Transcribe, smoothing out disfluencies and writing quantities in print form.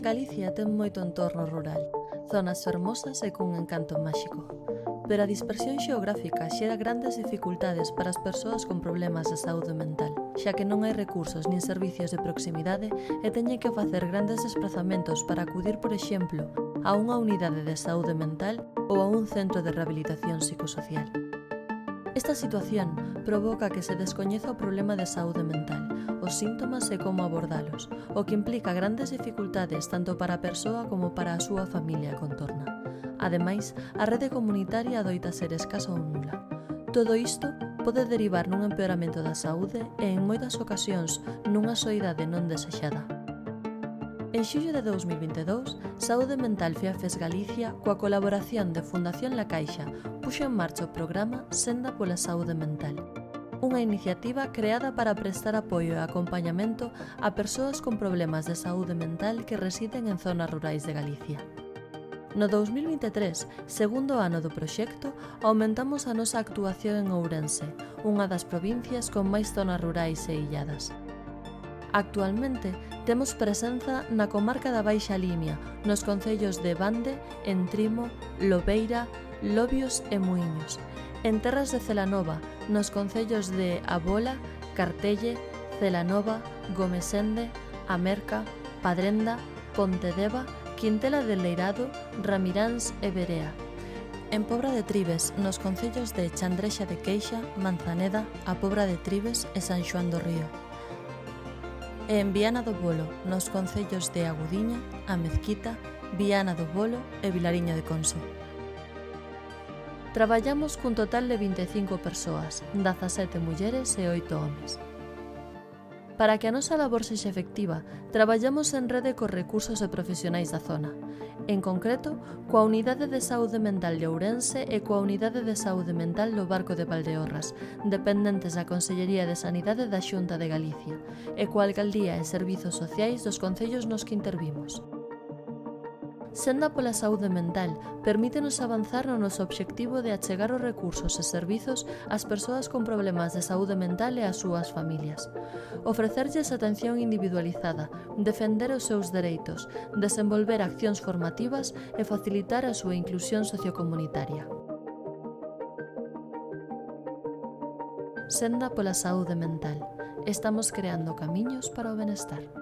Galicia ten moito entorno rural, zonas fermosas e cun encanto máxico. Pero a dispersión xeográfica xera grandes dificultades para as persoas con problemas de saúde mental, xa que non hai recursos nin servicios de proximidade e teñen que facer grandes desplazamentos para acudir, por exemplo, a unha unidade de saúde mental ou a un centro de rehabilitación psicosocial. Esta situación provoca que se descoñeza o problema de saúde mental, os síntomas e como abordalos, o que implica grandes dificultades tanto para a persoa como para a súa familia e contorna. Ademais, a rede comunitaria adoita ser escasa ou nula. Todo isto pode derivar nun empeoramento da saúde e, en moitas ocasións, nunha soidade non desexada. En xullo de 2022, Saúde Mental Fiafes Galicia, coa colaboración de Fundación La Caixa, puxo en marcha o programa Senda pola Saúde Mental, unha iniciativa creada para prestar apoio e acompañamento a persoas con problemas de saúde mental que residen en zonas rurais de Galicia. No 2023, segundo ano do proxecto, aumentamos a nosa actuación en Ourense, unha das provincias con máis zonas rurais e illadas. Actualmente, temos presenza na comarca da Baixa Limia, nos concellos de Bande, Entrimo, Lobeira, Lobios e Muíños, en terras de Celanova, nos concellos de Abola, Cartelle, Celanova, Gomesende, Amerca, Padrenda, Pontedeva, Quintela del Leirado, Ramiráns e Berea. En Pobra de Tribes, nos concellos de Chandrexa de Queixa, Manzaneda, a Pobra de Tribes e San Xoán do Río. E en Viana do Bolo, nos concellos de Agudiña, A Mezquita, Viana do Bolo e Vilariño de Conso. Traballamos cun total de 25 persoas, 17 mulleres e 8 homes. Para que a nosa labor sexa efectiva, traballamos en rede cos recursos e profesionais da zona, en concreto, coa Unidade de Saúde Mental de Ourense e coa Unidade de Saúde Mental do Barco de Valdeorras, dependentes da Consellería de Sanidade da Xunta de Galicia, e coa Alcaldía e Servizos Sociais dos concellos nos que intervimos. Senda pola Saúde Mental permítenos avanzar no noso obxectivo de achegar os recursos e servizos ás persoas con problemas de saúde mental e ás súas familias. Ofrecerlles atención individualizada, defender os seus dereitos, desenvolver accións formativas e facilitar a súa inclusión sociocomunitaria. Senda pola Saúde Mental. Estamos creando camiños para o benestar.